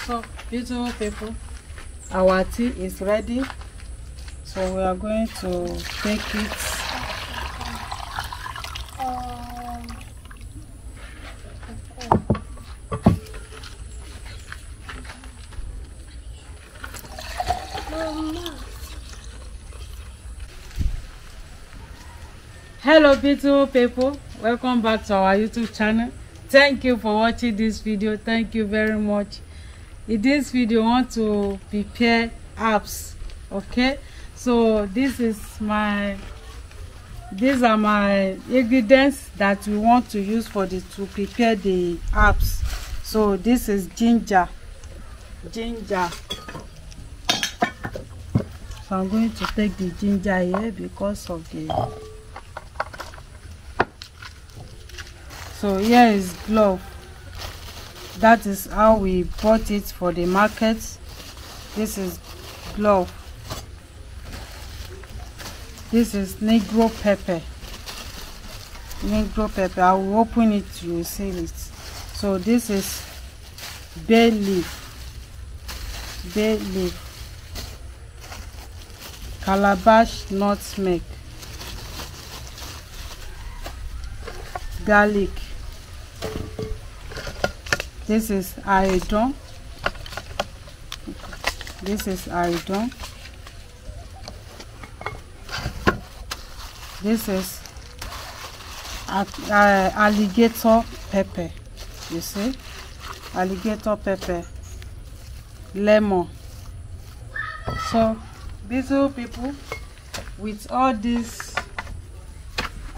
So, beautiful people, our tea is ready. So we are going to take it. Hello beautiful people, welcome back to our YouTube channel. Thank you for watching this video. Thank you very much. In this video I want to prepare herbs. Okay, so these are my ingredients that we want to use to prepare the herbs. So this is ginger. So I'm going to take the ginger here because of the. So here is glove. That is how we bought it for the market. This is glove. This is negro pepper. I will open it, you will see it. So this is bay leaf, calabash nutmeg, garlic. This is iodine. This is alligator pepper. You see, alligator pepper, lemon. So beautiful people, with all these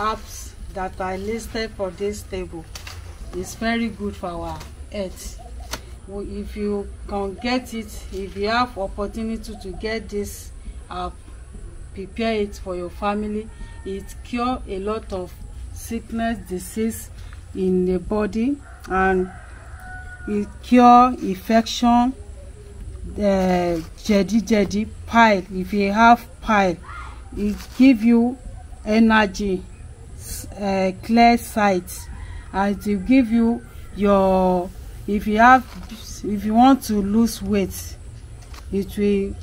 herbs that I listed for this table, it's very good for our health. If you can get it, if you have opportunity to get this prepare it for your family. It cure a lot of sickness, disease in the body, and it cure infection, jedi pile. If you have pile, it give you energy, clear sight, and it will give you your, if you want to lose weight, it will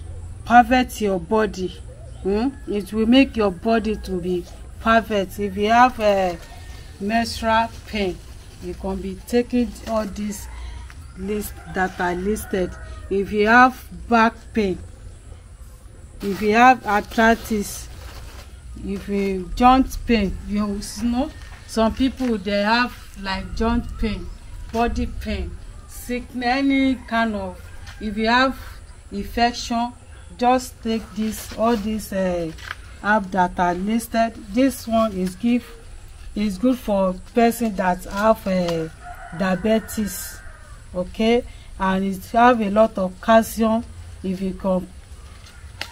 perfect your body. It will make your body to be perfect. If you have a menstrual pain, you can be taking all these lists that I listed. If you have back pain, if you have arthritis, if you joint pain, you know some people they have like joint pain, body pain, sickness, any kind of. If you have infection, just take all these herbs that are listed. This one is good for person that have diabetes. Okay, and it have a lot of calcium. If you can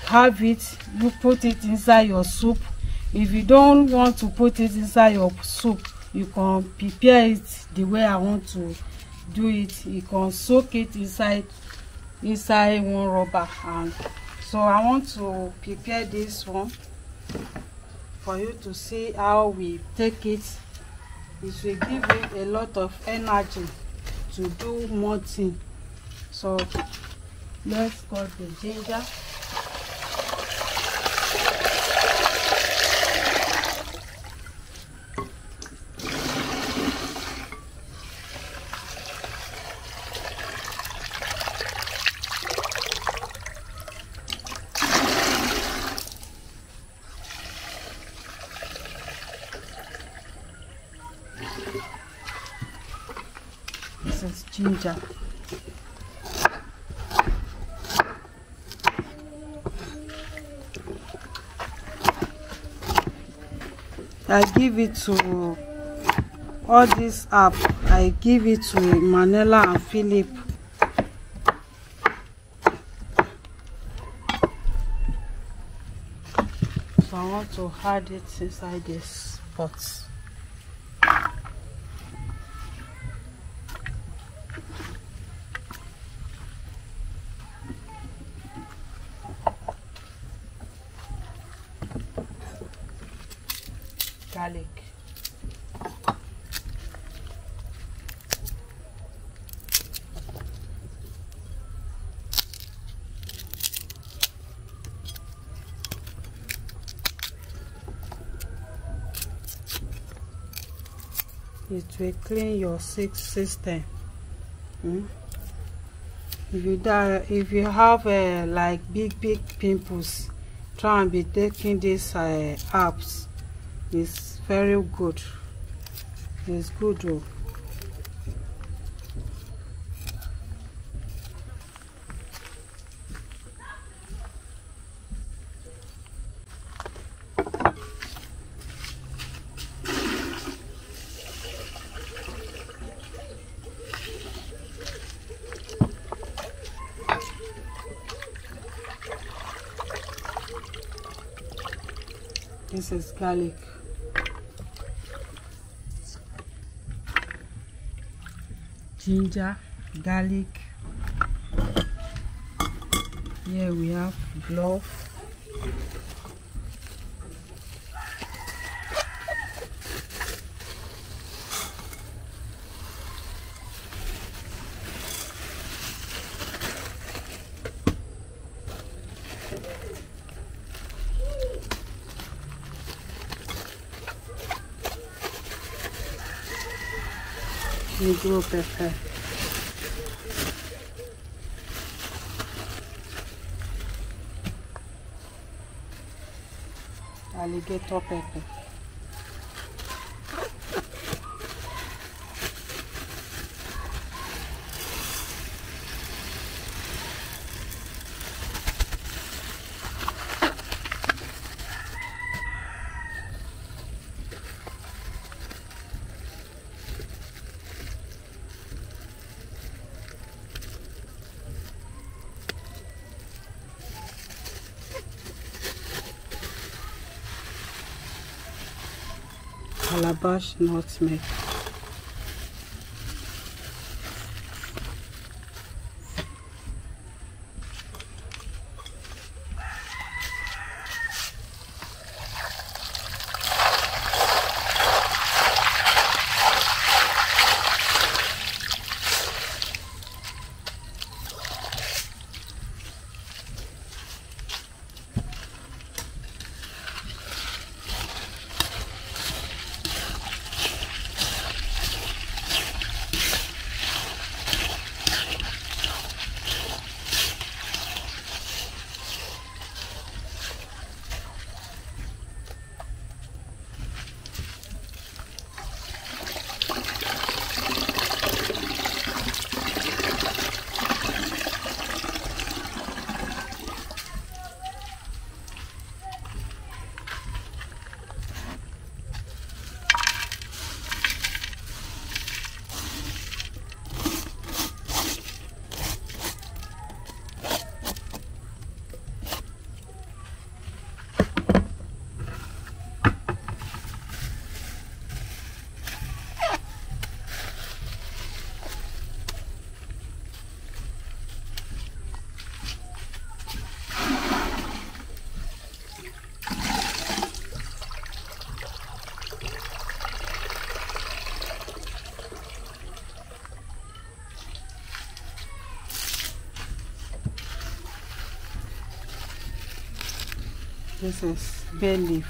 have it, you put it inside your soup. If you don't want to put it inside your soup, you can prepare it the way I want to do it. You can soak it inside one rubber. And so I want to prepare this one for you to see how we take it. It will give you a lot of energy to do more things. So let's cut the ginger. This is ginger. I give it to all this herb. I give it to Manella and Philip. So I want to add it inside this pot. Garlic. It will clean your system. If you have like big pimples, try and be taking these herbs. It's very good. It's good though. This is garlic. Ginger, garlic. Here we have clove. Negro pepper. Alligator pepper. Calabash nutmeg. This is bay leaf.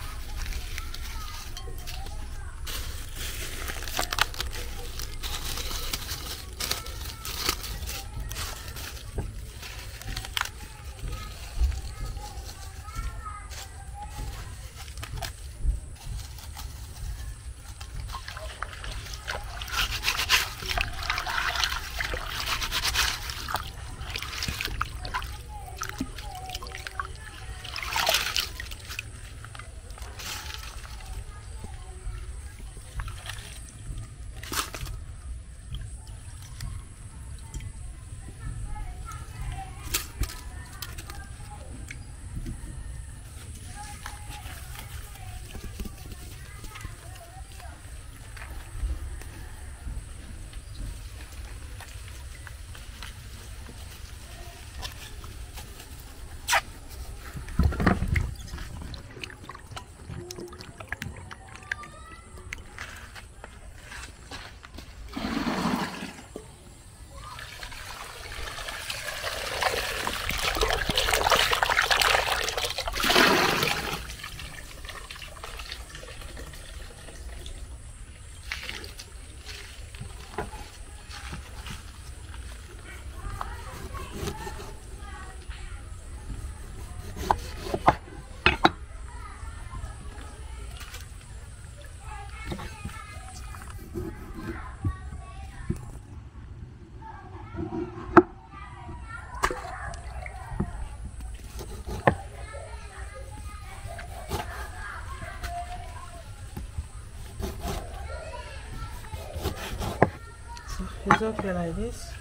It's okay like this.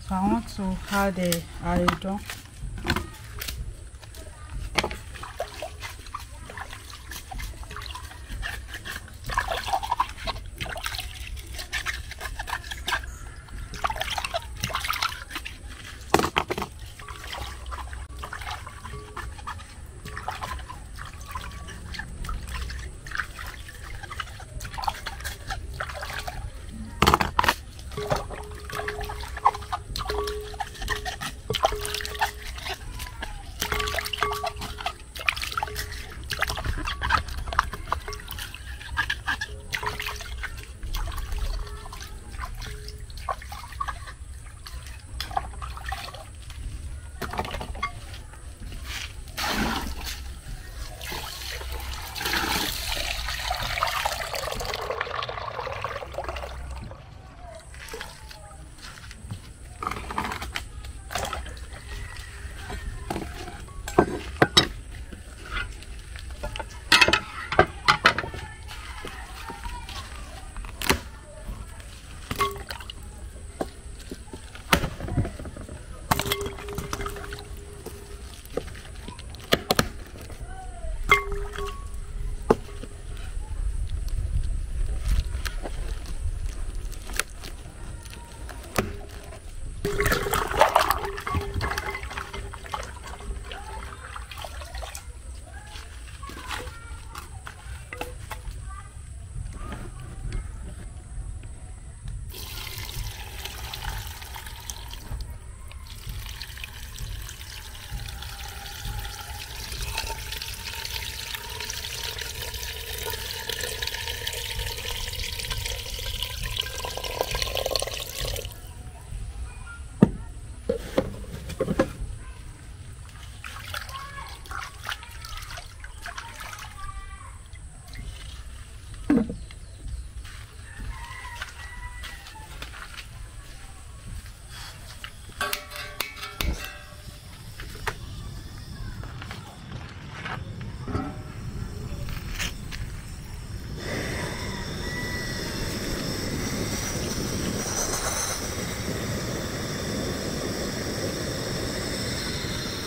So I want to add the aridon.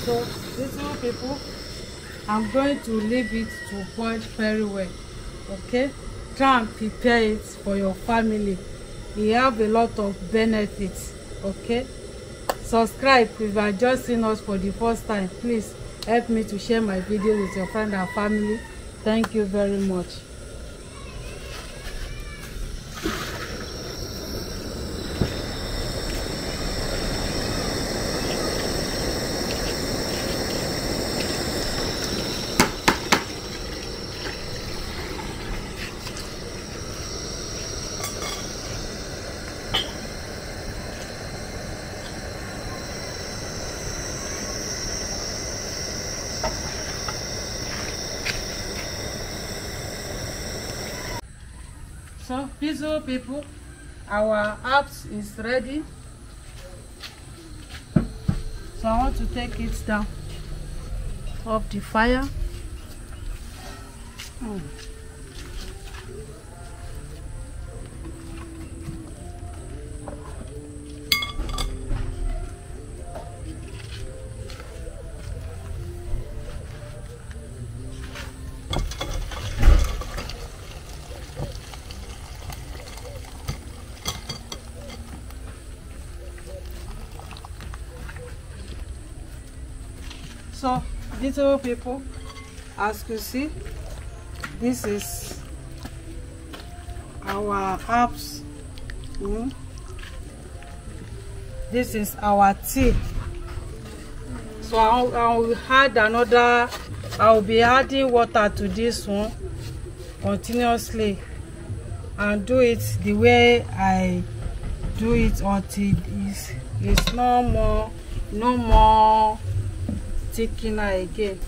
So little people, I'm going to leave it to boil very well. Okay, try and prepare it for your family. You have a lot of benefits. Okay, subscribe if you are just seeing us for the first time. Please help me to share my video with your friend and family. Thank you very much. So beautiful people, our herbs is ready. So I want to take it down off the fire. So little people, as you see, this is our herbs. This is our tea. So I will add another. I will be adding water to this one continuously and do it the way I do it until it's no more thickener again.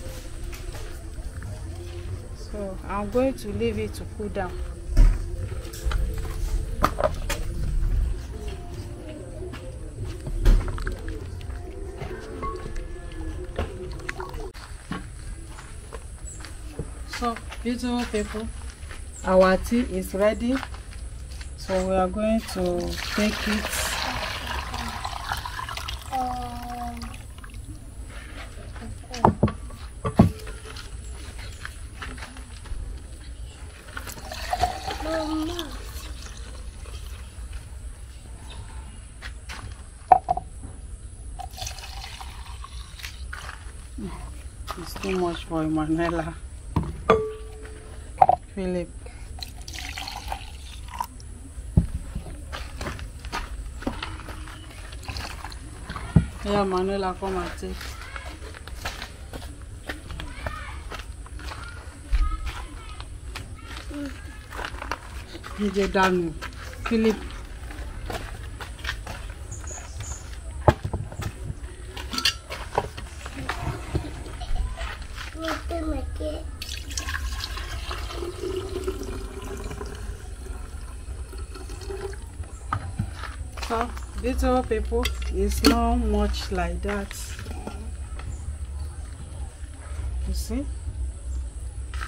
So I'm going to leave it to cool down. So beautiful people, our tea is ready. So we are going to take it. It's too much for Emanuela. Philip. Yeah, Emanuela, come and take. You're done. Philip. So, beautiful people, it's not much like that. You see,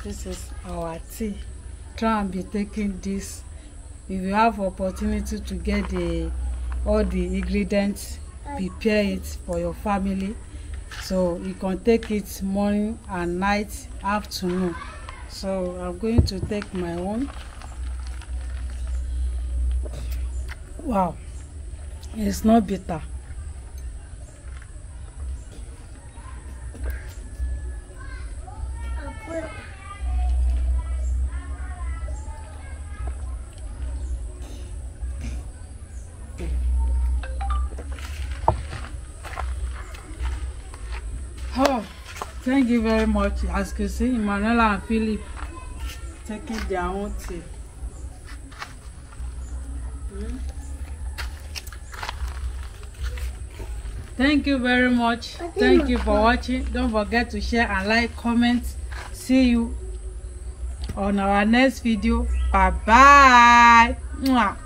this is our tea. Try and be taking this. If you have opportunity to get all the ingredients, prepare it for your family. So you can take it morning and night, afternoon. So I'm going to take my own. Wow, it's not bitter. Oh, thank you very much. As you can see, Emanuela and Philip taking their own tea. Thank you very much. Thank you for watching. Don't forget to share and like, comment. See you on our next video. Bye bye. Mwah.